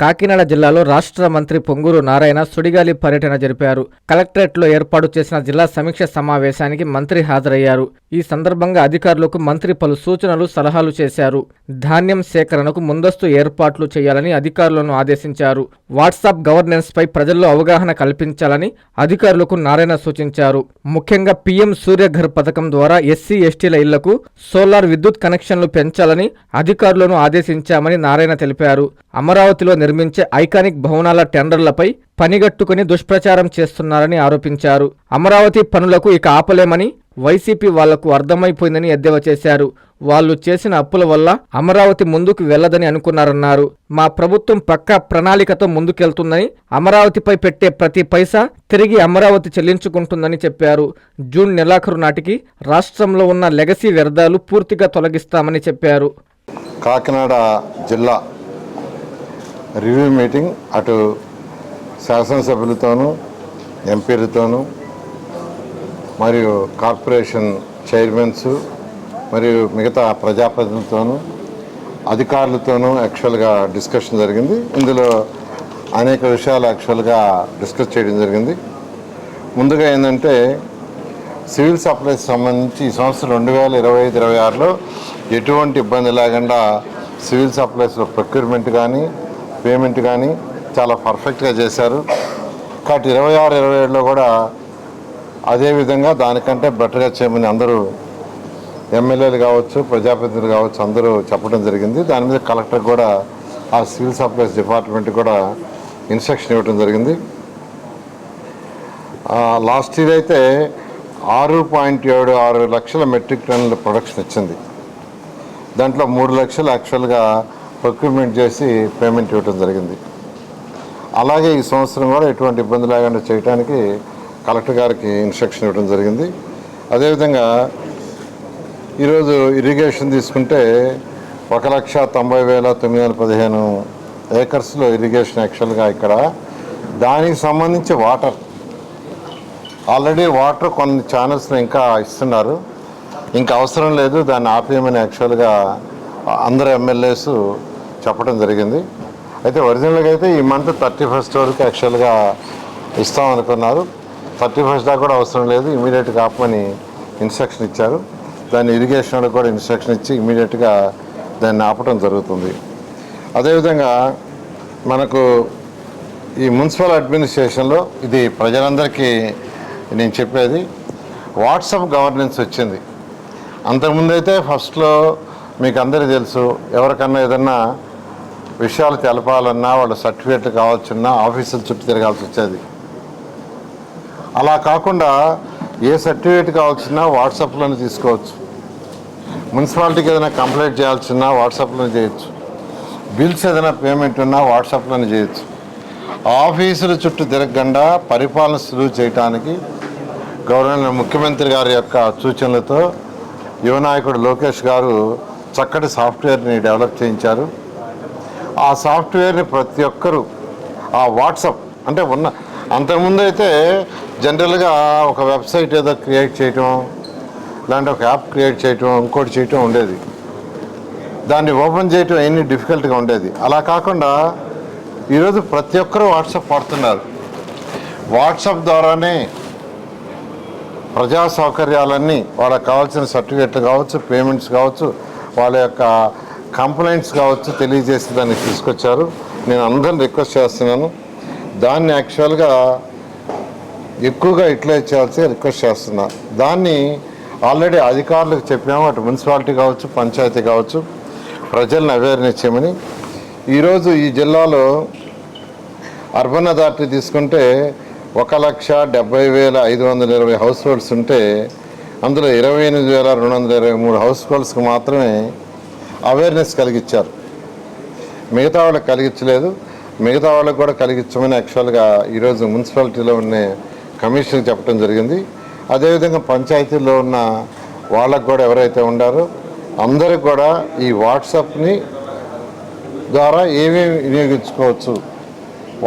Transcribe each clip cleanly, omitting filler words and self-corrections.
కాకినాడ జిల్లాలో రాష్ట్ర మంత్రి పొంగూరు నారాయణ సుడిగాలి పర్యటన జరిపారు. కలెక్టరేట్లో ఏర్పాటు చేసిన జిల్లా సమీక్ష సమావేశానికి మంత్రి హాజరయ్యారు. ఈ సందర్భంగా అధికారులకు మంత్రి పలు సూచనలు, సలహాలు చేశారు. ధాన్యం సేకరణకు ముందస్తు ఏర్పాట్లు చేయాలని అధికారులను ఆదేశించారు. వాట్సాప్ గవర్నెన్స్ పై ప్రజల్లో అవగాహన కల్పించాలని అధికారులకు నారాయణ సూచించారు. ముఖ్యంగా పీఎం సూర్యఘర్ పథకం ద్వారా ఎస్సీ, ఎస్టీల ఇళ్లకు సోలార్ విద్యుత్ కనెక్షన్లు పెంచాలని అధికారులను ఆదేశించామని నారాయణ తెలిపారు. అమరావతిలో నిర్మించే ఐకానిక్ భవనాల టెండర్లపై పనిగట్టుకుని దుష్ప్రచారం చేస్తున్నారని ఆరోపించారు. అమరావతి పనులకు ఇక ఆపలేమని వైసీపీ వాళ్లకు అర్థమైపోయిందని ఎద్దేవా చేశారు. వాళ్లు చేసిన అప్పుల వల్ల అమరావతి ముందుకు వెళ్లదని అనుకున్నారన్నారు. మా ప్రభుత్వం పక్కా ప్రణాళికతో ముందుకెళ్తుందని, అమరావతిపై పెట్టే ప్రతి పైసా తిరిగి అమరావతి చెల్లించుకుంటుందని చెప్పారు. జూన్ నెలాఖరు నాటికి రాష్ట్రంలో ఉన్న లెగసీ వ్యర్థాలు పూర్తిగా తొలగిస్తామని చెప్పారు. కాకినాడ జిల్లా రివ్యూ మీటింగ్ అటు శాసనసభ్యులతోనూ, ఎంపీలతోనూ, మరియు కార్పొరేషన్ చైర్మన్స్ మరియు మిగతా ప్రజాప్రతినిధులతోనూ, అధికారులతోనూ యాక్చువల్గా డిస్కషన్ జరిగింది. ఇందులో అనేక విషయాలు యాక్చువల్గా డిస్కస్ చేయడం జరిగింది. ముందుగా ఏంటంటే సివిల్ సప్లైస్ సంబంధించి ఈ సంవత్సరం 2025-26లో ఎటువంటి ఇబ్బంది లేకుండా సివిల్ సప్లైస్లో ప్రొక్యూర్మెంట్ కానీ, పేమెంట్ కానీ చాలా పర్ఫెక్ట్గా చేశారు. కాబట్టి 26-27లో కూడా అదేవిధంగా దానికంటే బెటర్గా చేయమని అందరూ ఎమ్మెల్యేలు కావచ్చు, ప్రజాప్రతినిధులు కావచ్చు అందరూ చెప్పడం జరిగింది. దాని మీద కలెక్టర్ కూడా ఆ సివిల్ సప్లైస్ డిపార్ట్మెంట్ కూడా ఇన్స్ట్రక్షన్ ఇవ్వడం జరిగింది. లాస్ట్ ఇయర్ అయితే 6.76 లక్షల మెట్రిక్ టన్నుల ప్రొడక్షన్ ఇచ్చింది. దాంట్లో 3 లక్షలు యాక్చువల్గా ప్రొక్యూర్మెంట్ చేసి పేమెంట్ ఇవ్వడం జరిగింది. అలాగే ఈ సంవత్సరం కూడా ఎటువంటి ఇబ్బంది లేకుండా చేయడానికి కలెక్టర్ గారికి ఇన్స్ట్రక్షన్ ఇవ్వడం జరిగింది. అదేవిధంగా ఈరోజు ఇరిగేషన్ తీసుకుంటే 1,90,915 ఏకర్స్లో ఇరిగేషన్ యాక్చువల్గా ఇక్కడ. దానికి సంబంధించి వాటర్ ఆల్రెడీ కొన్ని ఛానల్స్లో ఇంకా ఇస్తున్నారు, ఇంకా అవసరం లేదు, దాన్ని ఆపేయమని యాక్చువల్గా అందరు ఎమ్మెల్యేస్ చెప్పడం జరిగింది. అయితే ఒరిజినల్గా అయితే ఈ మంత్ 31st వరకు యాక్చువల్గా ఇస్తామనుకున్నారు. 31st దాకా కూడా అవసరం లేదు, ఇమీడియట్గా ఆపమని ఇన్స్ట్రక్షన్ ఇచ్చారు. దాన్ని ఇరిగేషన్ వాళ్ళకి కూడా ఇన్స్ట్రక్షన్ ఇచ్చి ఇమీడియట్గా దాన్ని ఆపడం జరుగుతుంది. అదేవిధంగా మనకు ఈ మున్సిపల్ అడ్మినిస్ట్రేషన్లో ఇది ప్రజలందరికీ నేను చెప్పేది, వాట్సాప్ గవర్నెన్స్ వచ్చింది. అంతకుముందైతే ఫస్ట్లో మీకు అందరికీ తెలుసు, ఎవరికన్నా ఏదన్నా విషయాలు తెలపాలన్నా వాళ్ళ సర్టిఫికేట్లు కావాల్సిన ఆఫీసుల చుట్టూ తిరగాల్సి వచ్చేది. అలా కాకుండా ఏ సర్టిఫికేట్ కావాల్సిన వాట్సాప్లోనే తీసుకోవచ్చు. మున్సిపాలిటీకి ఏదైనా కంప్లైంట్ చేయాల్సిన వాట్సాప్లోనే చేయొచ్చు. బిల్స్ ఏదైనా పేమెంట్ ఉన్నా వాట్సాప్లోనే చేయొచ్చు. ఆఫీసుల చుట్టూ తిరగకుండా పరిపాలన సులువు చేయడానికి గవర్నర్ ముఖ్యమంత్రి గారి యొక్క సూచనలతో యువ నాయకుడు లోకేష్ గారు చక్కటి సాఫ్ట్వేర్ని డెవలప్ చేయించారు. ఆ సాఫ్ట్వేర్ని ప్రతి ఒక్కరూ ఆ వాట్సాప్ అంటే అంతకుముందు అయితే జనరల్గా ఒక వెబ్సైట్ ఏదో క్రియేట్ చేయటం, ఇలాంటి ఒక యాప్ క్రియేట్ చేయటం, ఇంకోటి చేయటం ఉండేది. దాన్ని ఓపెన్ చేయటం ఎన్ని డిఫికల్ట్గా ఉండేది. అలా కాకుండా ఈరోజు ప్రతి ఒక్కరూ వాట్సాప్ వాడుతున్నారు. వాట్సాప్ ద్వారానే ప్రజా సౌకర్యాలన్నీ, వాళ్ళకి కావాల్సిన సర్టిఫికేట్లు కావచ్చు, పేమెంట్స్ కావచ్చు, వాళ్ళ యొక్క కంప్లైంట్స్ కావచ్చు తెలియజేసి దాన్ని తీసుకొచ్చారు. నేను అందరిని రిక్వెస్ట్ చేస్తున్నాను, దాన్ని యాక్చువల్గా ఎక్కువగా యూటిలైజ్ చేయాల్సి రిక్వెస్ట్ చేస్తున్నా. దాన్ని ఆల్రెడీ అధికారులకు చెప్పాము, అటు మున్సిపాలిటీ కావచ్చు, పంచాయతీ కావచ్చు, ప్రజలను అవేర్నెస్ చేయమని. ఈరోజు ఈ జిల్లాలో అర్బన్ అథారిటీ తీసుకుంటే 1,70,520 హౌస్ హోల్డ్స్ ఉంటే అందులో 28,223 హౌస్ హోల్డ్స్కి మాత్రమే అవేర్నెస్ కలిగించారు. మిగతా వాళ్ళకి కలిగించలేదు. మిగతా వాళ్ళకి కూడా కలిగించమని యాక్చువల్గా ఈరోజు మున్సిపాలిటీలో ఉన్న కమిషనర్కి చెప్పడం జరిగింది. అదేవిధంగా పంచాయతీల్లో ఉన్న వాళ్ళకు కూడా ఎవరైతే ఉండారో అందరికి కూడా ఈ వాట్సాప్ని ద్వారా ఏమేమి వినియోగించుకోవచ్చు,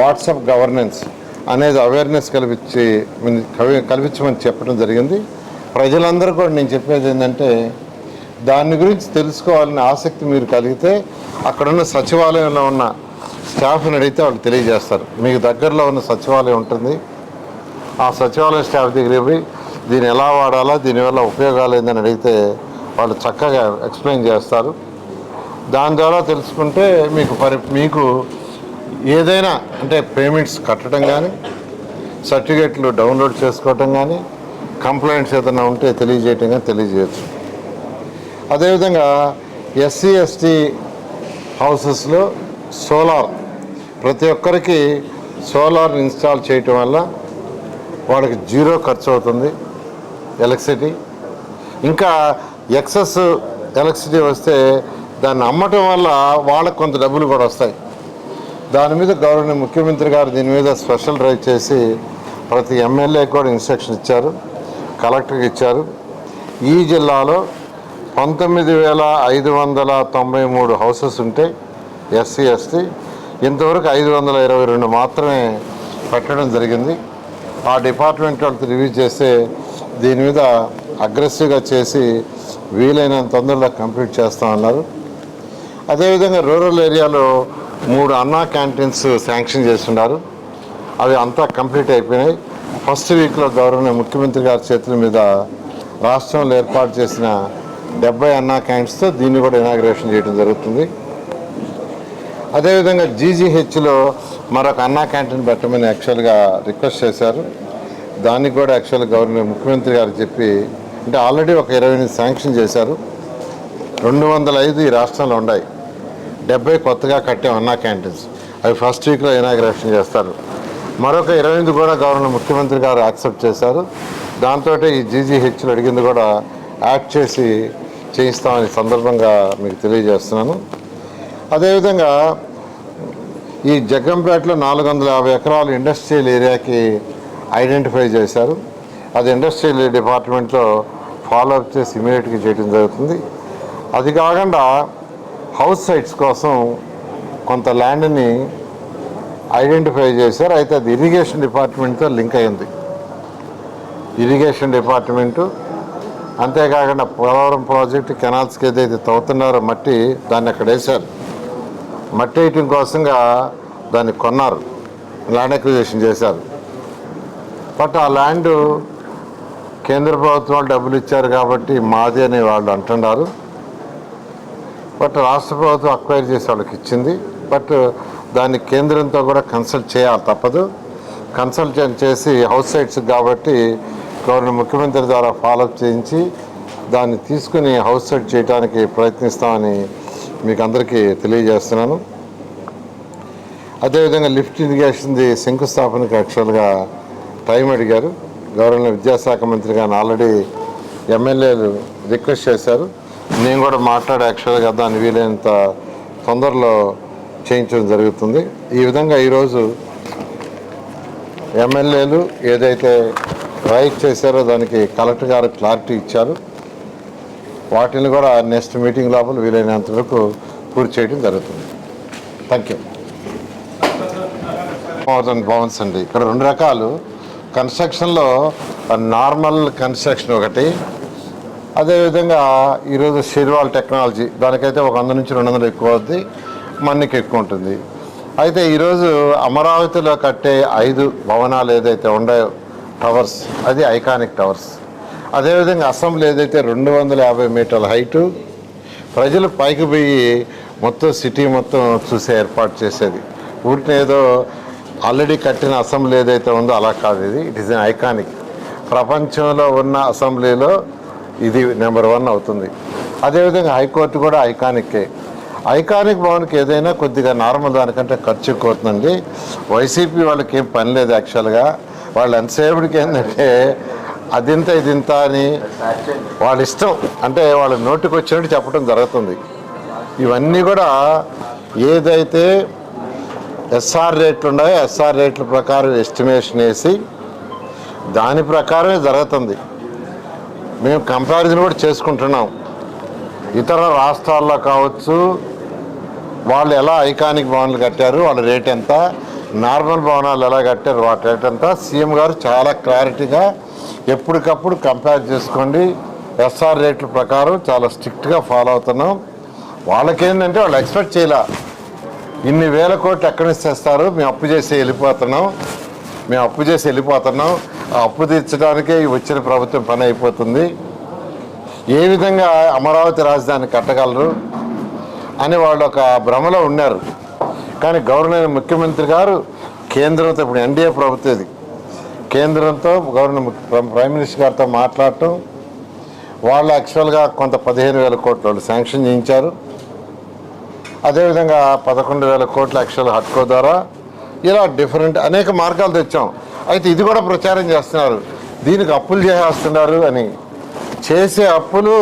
వాట్సాప్ గవర్నెన్స్ అనేది అవేర్నెస్ కల్పించమని చెప్పడం జరిగింది. ప్రజలందరూ కూడా నేను చెప్పేది ఏంటంటే, దాని గురించి తెలుసుకోవాలని ఆసక్తి మీరు కలిగితే అక్కడున్న సచివాలయంలో ఉన్న స్టాఫ్ని అడిగితే వాళ్ళు తెలియజేస్తారు. మీకు దగ్గరలో ఉన్న సచివాలయం ఉంటుంది, ఆ సచివాలయం స్టాఫ్ దగ్గర పోయి దీన్ని ఎలా వాడాలా, దీనివల్ల ఉపయోగాలు ఏందని అడిగితే వాళ్ళు చక్కగా ఎక్స్ప్లెయిన్ చేస్తారు. దాని ద్వారా తెలుసుకుంటే మీకు ఏదైనా అంటే పేమెంట్స్ కట్టడం కానీ, సర్టిఫికేట్లు డౌన్లోడ్ చేసుకోవటం కానీ, కంప్లైంట్స్ ఏదైనా ఉంటే తెలియజేయటం కానీ తెలియజేయచ్చు. అదేవిధంగా ఎస్సీ ఎస్టీ హౌసెస్లో సోలార్ ప్రతి ఒక్కరికి సోలార్ ఇన్స్టాల్ చేయటం వల్ల వాళ్ళకి 0 ఖర్చు అవుతుంది ఎలక్ట్రిసిటీ. ఇంకా ఎక్సెస్ ఎలక్ట్రిసిటీ వస్తే దాన్ని అమ్మటం వల్ల వాళ్ళకు కొంత డబ్బులు కూడా వస్తాయి. దాని మీద గౌరవనీయ ముఖ్యమంత్రి గారు దీని మీద స్పెషల్ డ్రైవ్ చేసి ప్రతి ఎమ్మెల్యే కూడా ఇన్స్ట్రక్షన్ ఇచ్చారు, కలెక్టర్కి ఇచ్చారు. ఈ జిల్లాలో 19,593 హౌసెస్ ఉంటే ఎస్సీ ఎస్టీ, ఇంతవరకు 522 మాత్రమే పెట్టడం జరిగింది. ఆ డిపార్ట్మెంట్ వాళ్ళతో రివ్యూ చేస్తే దీని మీద అగ్రెసివ్గా చేసి వీలైనంత తొందరగా కంప్లీట్ చేస్తామన్నారు. అదేవిధంగా రూరల్ ఏరియాలో 3 అన్నా క్యాంటీన్స్ శాంక్షన్ చేస్తున్నారు. అవి అంతా కంప్లీట్ అయిపోయినాయి. ఫస్ట్ వీక్లో గౌరవనీయ ముఖ్యమంత్రి గారి చేతుల మీద రాష్ట్రంలో ఏర్పాటు చేసిన 70 అన్నా క్యాంటీన్స్తో దీన్ని కూడా ఇనాగ్రేషన్ చేయడం జరుగుతుంది. అదేవిధంగా జీజీహెచ్లో మరొక అన్నా క్యాంటీన్ పెట్టమని యాక్చువల్గా రిక్వెస్ట్ చేశారు. దానికి కూడా యాక్చువల్గా గవర్నర్ ముఖ్యమంత్రి గారు చెప్పి, అంటే ఆల్రెడీ ఒక 28 శాంక్షన్ చేశారు. 205 ఈ రాష్ట్రంలో ఉన్నాయి. 70 కొత్తగా కట్టాం అన్నా క్యాంటీన్స్. అవి ఫస్ట్ వీక్లో ఇనాగ్రేషన్ చేస్తారు. మరొక 28 కూడా గవర్నర్ ముఖ్యమంత్రి గారు యాక్సెప్ట్ చేశారు. దాంతో ఈ జీజీహెచ్లు అడిగింది కూడా యాడ్ చేసి చేయిస్తామని సందర్భంగా మీకు తెలియజేస్తున్నాను. అదేవిధంగా ఈ జగ్గంపేటలో 450 ఎకరాలు ఇండస్ట్రియల్ ఏరియాకి ఐడెంటిఫై చేశారు. అది ఇండస్ట్రియల్ డిపార్ట్మెంట్లో ఫాలోఅప్ చేసి ఇమీడియట్గా చేయడం జరుగుతుంది. అది కాకుండా హౌస్ సైట్స్ కోసం కొంత ల్యాండ్ని ఐడెంటిఫై చేశారు. అయితే అది ఇరిగేషన్ డిపార్ట్మెంట్తో లింక్ అయింది. ఇరిగేషన్ డిపార్ట్మెంటు అంతేకాకుండా పోలవరం ప్రాజెక్టు కెనాల్స్కి ఏదైతే తవ్వుతున్నారో మట్టి, దాన్ని అక్కడ వేశారు. మట్టి వేయటం కోసంగా దాన్ని కొన్నారు, ల్యాండ్ అక్విజిషన్ చేశారు. బట్ ఆ ల్యాండ్ కేంద్ర ప్రభుత్వం వాళ్ళు డబ్బులు ఇచ్చారు కాబట్టి మాది అని వాళ్ళు అంటున్నారు. బట్ రాష్ట్ర ప్రభుత్వం అక్వైర్ చేసి వాళ్ళకి ఇచ్చింది. బట్ దాన్ని కేంద్రంతో కూడా కన్సల్ట్ చేయాలి, తప్పదు. కన్సల్ట్ చేసి హౌస్ సైట్స్ కాబట్టి గవర్నర్ ముఖ్యమంత్రి ద్వారా ఫాలోఅప్ చేయించి దాన్ని తీసుకుని హౌస్ సైట్ చేయడానికి ప్రయత్నిస్తామని మీకు అందరికీ తెలియజేస్తున్నాను. అదేవిధంగా లిఫ్ట్ ఇరిగేషన్ది శంకుస్థాపనకి యాక్చువల్గా టైం అడిగారు. గవర్నర్ విద్యాశాఖ మంత్రి గారిని ఆల్రెడీ ఎమ్మెల్యేలు రిక్వెస్ట్ చేశారు. నేను కూడా మాట్లాడి యాక్చువల్గా దాన్ని వీలైనంత తొందరలో చేయించడం జరుగుతుంది. ఈ విధంగా ఈరోజు ఎమ్మెల్యేలు ఏదైతే రైట్ చేశారో దానికి కలెక్టర్ గారు క్లారిటీ ఇచ్చారు. వాటిని కూడా నెక్స్ట్ మీటింగ్ లోపల వీలైనంత వరకు పూర్తి చేయడం జరుగుతుంది. Thank you. భవన్స్ అండి, ఇక్కడ 2 రకాలు కన్స్ట్రక్షన్లో నార్మల్ కన్స్ట్రక్షన్ ఒకటి, అదేవిధంగా ఈరోజు షెర్వాల్ టెక్నాలజీ, దానికైతే ఒక 100 నుంచి 200 ఎక్కువ అవుద్ది, మన్నికి ఎక్కువ ఉంటుంది. అయితే ఈరోజు అమరావతిలో కట్టే 5 భవనాలు ఏదైతే ఉన్నాయో టవర్స్, అది ఐకానిక్ టవర్స్. అదేవిధంగా అసెంబ్లీ ఏదైతే 250 మీటర్ల హైటు, ప్రజలు పైకి పోయి మొత్తం సిటీ మొత్తం చూసే ఏర్పాటు చేసేది. ఊరిని ఏదో ఆల్రెడీ కట్టిన అసెంబ్లీ ఏదైతే ఉందో అలా కాదు, ఇది ఇట్ ఈస్ ఎన్ ఐకానిక్. ప్రపంచంలో ఉన్న అసెంబ్లీలో ఇది నెంబర్ 1 అవుతుంది. అదేవిధంగా హైకోర్టు కూడా ఐకానిక్కే. ఐకానిక్ భవన్కి ఏదైనా కొద్దిగా నార్మల్ దానికంటే ఖర్చు ఎక్కువ అవుతుందండి. వైసీపీ వాళ్ళకి ఏం పని లేదు యాక్చువల్గా. వాళ్ళు ఎంతసేపటికి ఏంటంటే అదింత ఇదింత అని వాళ్ళ ఇష్టం, అంటే వాళ్ళ నోటికి వచ్చినట్టు చెప్పడం జరుగుతుంది. ఇవన్నీ కూడా ఏదైతే ఎస్ఆర్ రేట్లు ఉన్నాయో ఎస్ఆర్ రేట్ల ప్రకారం ఎస్టిమేషన్ వేసి దాని ప్రకారమే జరుగుతుంది. మేము కంపారిజన్ కూడా చేసుకుంటున్నాం. ఇతర రాష్ట్రాల్లో కావచ్చు, వాళ్ళు ఎలా ఐకానిక్ భవనాలు కట్టారు, వాళ్ళ రేట్ ఎంత, నార్మల్ భవనాలు ఎలా కట్టారు, వాటి రేట్ ఎంత, సీఎం గారు చాలా క్లారిటీగా ఎప్పటికప్పుడు కంపేర్ చేసుకోండి. ఎస్ఆర్ రేట్ల ప్రకారం చాలా స్ట్రిక్ట్గా ఫాలో అవుతున్నాం. వాళ్ళకేంటంటే వాళ్ళు ఎక్స్పెక్ట్ చేయాల ఇన్ని వేల కోట్లు ఎక్కడి నుంచి తెస్తారు? మేము అప్పు చేసి వెళ్ళిపోతున్నాం, ఆ అప్పు తీర్చడానికే వచ్చిన ప్రభుత్వం పని అయిపోతుంది. ఏ విధంగా అమరావతి రాజధాని కట్టగలరు అని వాళ్ళు ఒక భ్రమలో ఉన్నారు. కానీ గవర్నర్ ముఖ్యమంత్రి గారు కేంద్రంతో, ఇప్పుడు ఎన్డీఏ ప్రభుత్వం ఇది, కేంద్రంతో గవర్నర్ ప్రైమ్ మినిస్టర్ గారితో మాట్లాడటం, వాళ్ళు యాక్చువల్గా కొంత 15,000 కోట్లు వాళ్ళు శాంక్షన్ చేయించారు. అదేవిధంగా 11,000 కోట్ల యాక్చువల్ హట్కో ద్వారా ఇలా డిఫరెంట్ అనేక మార్గాలు తెచ్చాం. అయితే ఇది కూడా ప్రచారం చేస్తున్నారు, దీనికి అప్పులు చేసేస్తున్నారు అని. చేసే అప్పులు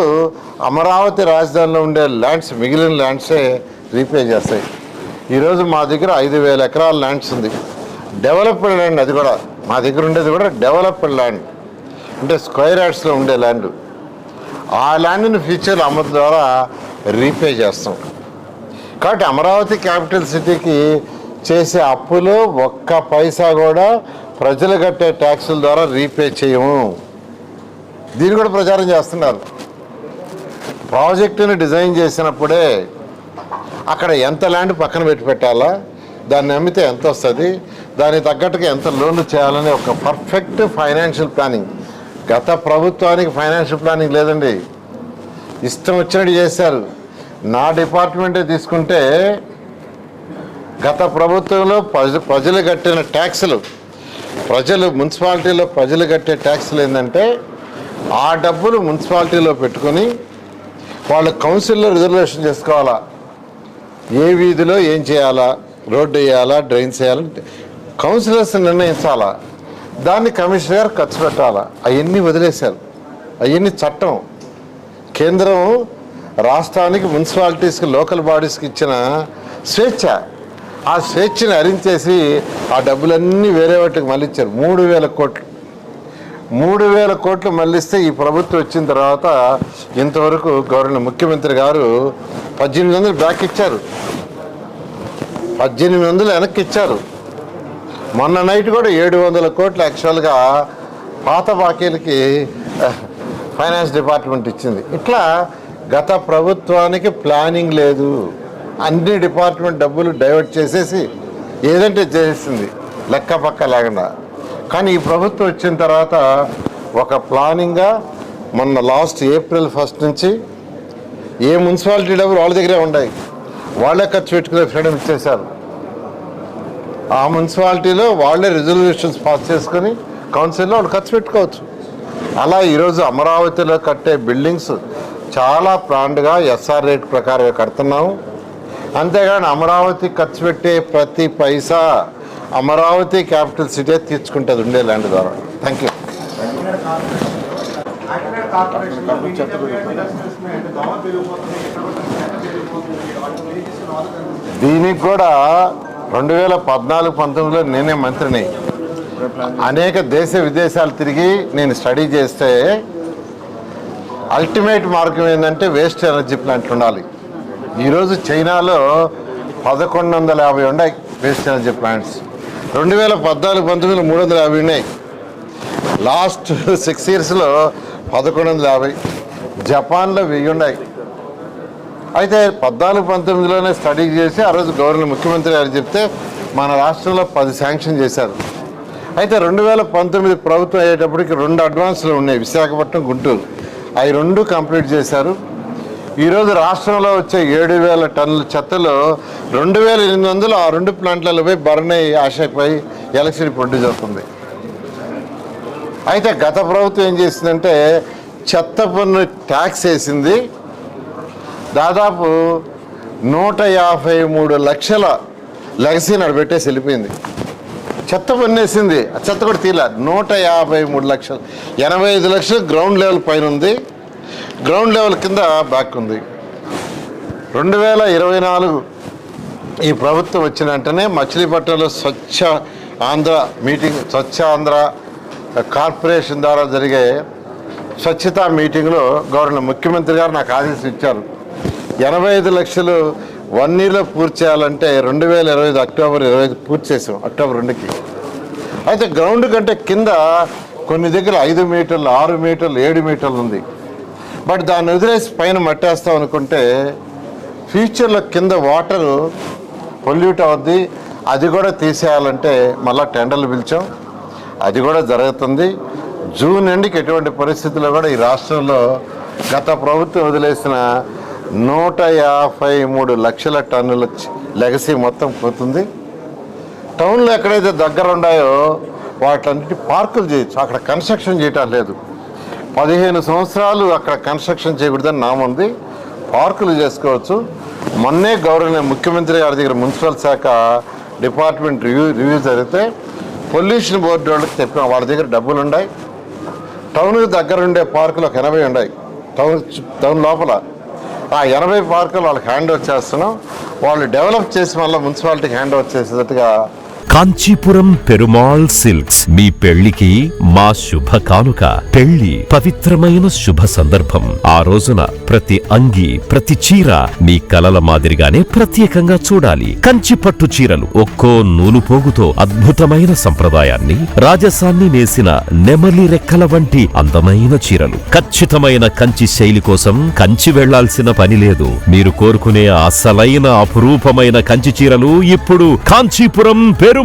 అమరావతి రాజధానిలో ఉండే ల్యాండ్స్, మిగిలిన ల్యాండ్సే రీపే చేస్తాయి. ఈరోజు మా దగ్గర 5,000 ఎకరాల ల్యాండ్స్ ఉంది, డెవలప్డ్ ల్యాండ్. అది కూడా మా దగ్గర ఉండేది కూడా డెవలప్డ్ ల్యాండ్, అంటే స్క్వేర్ యార్డ్స్లో ఉండే ల్యాండ్. ఆ ల్యాండ్ని ఫ్యూచర్లో అమలు ద్వారా రీపే చేస్తాం. కాబట్టి అమరావతి క్యాపిటల్ సిటీకి చేసే అప్పులు ఒక్క పైసా కూడా ప్రజలు కట్టే ట్యాక్సుల ద్వారా రీపే చేయము. దీన్ని కూడా ప్రచారం చేస్తున్నారు. ప్రాజెక్టుని డిజైన్ చేసినప్పుడే అక్కడ ఎంత ల్యాండ్ పక్కన పెట్టాలా, దాన్ని అమ్మితే ఎంత వస్తుంది, దానికి తగ్గట్టుగా ఎంత లోన్లు చేయాలని ఒక పర్ఫెక్ట్ ఫైనాన్షియల్ ప్లానింగ్. గత ప్రభుత్వానికి ఫైనాన్షియల్ ప్లానింగ్ లేదండి, ఇష్టం వచ్చినట్టు చేశారు. నా డిపార్ట్మెంటే తీసుకుంటే గత ప్రభుత్వంలో ప్రజలు కట్టిన ట్యాక్సులు, మున్సిపాలిటీలో ప్రజలు కట్టే ట్యాక్సులు ఏంటంటే ఆ డబ్బులు మున్సిపాలిటీలో పెట్టుకొని వాళ్ళు కౌన్సిల్లో రిజర్వేషన్ చేసుకోవాలా, ఏ వీధిలో ఏం చేయాలా, రోడ్డు వేయాలా, డ్రైన్స్ వేయాలంటే కౌన్సిలర్స్ నిర్ణయించాలా, దాన్ని కమిషనర్ గారు ఖర్చు పెట్టాలా. అవన్నీ వదిలేశారు. అవన్నీ చట్టం. కేంద్రం రాష్ట్రానికి, మున్సిపాలిటీస్కి, లోకల్ బాడీస్కి ఇచ్చిన స్వేచ్ఛ. ఆ స్వేచ్ఛని హరించేసి ఆ డబ్బులన్నీ వేరే వాటికి మళ్ళించారు. 3,000 కోట్లు 3,000 కోట్లు మళ్ళిస్తే ఈ ప్రభుత్వం వచ్చిన తర్వాత ఇంతవరకు గవర్నర్ ముఖ్యమంత్రి గారు 1,800 బ్యాక్ ఇచ్చారు, 1,800 వెనక్కి ఇచ్చారు. మొన్న నైట్ కూడా 700 కోట్లు యాక్చువల్గా పాత బాకీలకి ఫైనాన్స్ డిపార్ట్మెంట్ ఇచ్చింది. ఇట్లా గత ప్రభుత్వానికి ప్లానింగ్ లేదు, అన్ని డిపార్ట్మెంట్ డబ్బులు డైవర్ట్ చేసేసి ఏదంటే చేసేసింది లెక్క పక్క లేకుండా. కానీ ఈ ప్రభుత్వం వచ్చిన తర్వాత ఒక ప్లానింగ్గా మొన్న లాస్ట్ April 1 నుంచి ఏ మున్సిపాలిటీ డబ్బులు వాళ్ళ దగ్గరే ఉన్నాయి, వాళ్ళే ఖర్చు పెట్టుకునే ఫ్రీడమ్ ఇచ్చేశారు. ఆ మున్సిపాలిటీలో వాళ్ళే రిజర్వేషన్స్ పాస్ చేసుకొని కౌన్సిల్లో వాళ్ళు ఖర్చు పెట్టుకోవచ్చు. అలా ఈరోజు అమరావతిలో కట్టే బిల్డింగ్స్ చాలా ప్లాన్డ్గా SR రేట్ ప్రకారం కడుతున్నాము. అంతేగాని అమరావతి ఖర్చు పెట్టే ప్రతి పైసా అమరావతి క్యాపిటల్ సిటీ తీర్చుకుంటుంది ఉండే ల్యాండ్ ద్వారా. Thank you. దీనికి కూడా 2014-19లో నేనే మంత్రిని. అనేక దేశ విదేశాలు తిరిగి నేను స్టడీ చేస్తే అల్టిమేట్ మార్గం ఏంటంటే వేస్ట్ ఎనర్జీ ప్లాంట్లు ఉండాలి. ఈరోజు చైనాలో 1,150 ఉన్నాయి వేస్ట్ ఎనర్జీ ప్లాంట్స్. 2014-19లో 350 ఉన్నాయి. లాస్ట్ 6 yearsలో 1,150. జపాన్లో 1000 ఉన్నాయి. అయితే 14-19లోనే స్టడీ చేసి ఆ రోజు గవర్నర్ ముఖ్యమంత్రి గారు చెప్తే మన రాష్ట్రంలో 10 శాంక్షన్ చేశారు. అయితే 2019 ప్రభుత్వం అయ్యేటప్పటికి 2 అడ్వాన్స్లు ఉన్నాయి, విశాఖపట్నం, గుంటూరు. అవి 2 కంప్లీట్ చేశారు. ఈరోజు రాష్ట్రంలో వచ్చే 7,000 టన్నుల చెత్తలో 2,800 ఆ 2 ప్లాంట్లలో పోయి బర్న్ అయ్యి ఆశపై ఎలక్ట్రిసిటీ ప్రొడ్యూస్ అవుతుంది. అయితే గత ప్రభుత్వం ఏం చేసిందంటే చెత్త పన్ను ట్యాక్స్ వేసింది, దాదాపు 153 లక్షల లెగసీ నడబెట్టేసి వెళ్ళిపోయింది. చెత్త పన్ను వేసింది, ఆ చెత్త కూడా తీలా 153 లక్షలు. 85 లక్షలు గ్రౌండ్ లెవెల్ పైన ఉంది, గ్రౌండ్ లెవెల్ కింద బ్యాక్ ఉంది. 2024 ఈ ప్రభుత్వం వచ్చిన వెంటనే మచిలీపట్నంలో స్వచ్ఛ ఆంధ్ర కార్పొరేషన్ ద్వారా జరిగే స్వచ్ఛతా మీటింగ్లో గవర్నర్ ముఖ్యమంత్రి గారు నాకు ఆదేశం ఇచ్చారు. 85 లక్షలు 1 yearలో పూర్తి చేయాలంటే 2025 అక్టోబర్ 25 పూర్తి చేసాం, అక్టోబర్ 2కి. అయితే గ్రౌండ్ కంటే కింద కొన్ని దగ్గర 5 మీటర్లు, 6 మీటర్లు, 7 మీటర్లు ఉంది. బట్ దాన్ని వదిలేసి పైన మట్టేస్తాం అనుకుంటే ఫ్యూచర్లో కింద వాటరు పొల్యూట్ అవుద్ది. అది కూడా తీసేయాలంటే మళ్ళీ టెండర్లు పిలిచాం, అది కూడా జరుగుతుంది. జూన్ ఎండ్కి ఎటువంటి పరిస్థితుల్లో కూడా ఈ రాష్ట్రంలో గత ప్రభుత్వం వదిలేసిన 153 లక్షల టన్నుల లెగసీ మొత్తం పోతుంది. టౌన్లో ఎక్కడైతే దగ్గర ఉన్నాయో వాటన్నిటి పార్కులు చేయొచ్చు, అక్కడ కన్స్ట్రక్షన్ చేయటం లేదు. 15 సంవత్సరాలు అక్కడ కన్స్ట్రక్షన్ చేయకూడదని నాముంది, పార్కులు చేసుకోవచ్చు. మొన్నే గౌరవనీయ ముఖ్యమంత్రి గారి దగ్గర మున్సిపల్ శాఖ డిపార్ట్మెంట్ రివ్యూ జరిగితే పొల్యూషన్ బోర్డు వాళ్ళకి చెప్పాం, వాళ్ళ దగ్గర డబ్బులు ఉన్నాయి. టౌన్కి దగ్గర ఉండే పార్కులు ఒక 80 ఉన్నాయి టౌన్ లోపల. ఆ 80 పార్కులు వాళ్ళకి హ్యాండ్ ఓవర్ చేస్తున్నాం. వాళ్ళు డెవలప్ చేసి మళ్ళీ మున్సిపాలిటీకి హ్యాండ్ ఓవర్ చేసేటట్టుగా. కాంచీపురం పెరుమాళ్ సిల్క్స్ మీ పెళ్లికి మా శుభ కానుక. పెళ్లి పవిత్రమైన శుభ సందర్భం. ఆ రోజున ప్రతి అంగి, ప్రతి చీర మీ కలల మాదిరిగానే ప్రత్యేకంగా చూడాలి. కంచి పట్టు చీరలు ఒక్కో నూలు పోగుతో అద్భుతమైన సంప్రదాయాన్ని, రాజసాన్ని నేసిన నెమలి రెక్కల వంటి అందమైన చీరలు. ఖచ్చితమైన కంచి శైలి కోసం కంచి వెళ్లాల్సిన పని లేదు. మీరు కోరుకునే అసలైన అపురూపమైన కంచి చీరలు ఇప్పుడు కాంచీపురం పెరుమాళ్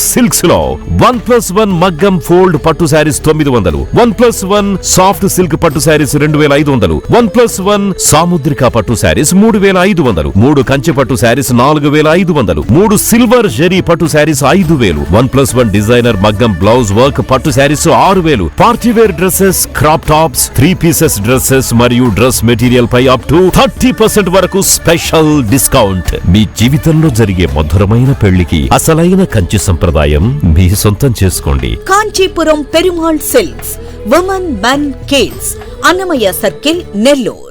సిల్క్స్ లో 1+1 మగ్గం ఫోల్డ్ పట్టు శారీస్ 900, 1+1 సాఫ్ట్ సిల్క్ పట్టు శారీస్ 2500, 1+1 సాముద్రిక పట్టు శారీస్ 3500, 3 కంచి పట్టు శారీస్ 4500, 3 సిల్వర్ జరీ పట్టు శారీస్ 5000, 1+1 డిజైనర్ మగ్గం బ్లౌజ్ వర్క్ పట్టు sarees 6000. Party wear dresses, crop tops, 3 pieces dresses మరియు డ్రెస్ మెటీరియల్ పై అప్ టు 30% వరకు స్పెషల్ డిస్కౌంట్. మీ జీవితంలో జరిగే మధురమైన పెళ్లికి అసలైన కంచి సంప్రదాయం మీ సొంతం చేసుకోండి. Kanchipuram Perumal silks, women, men, kids, Annamayya circle, Nellore.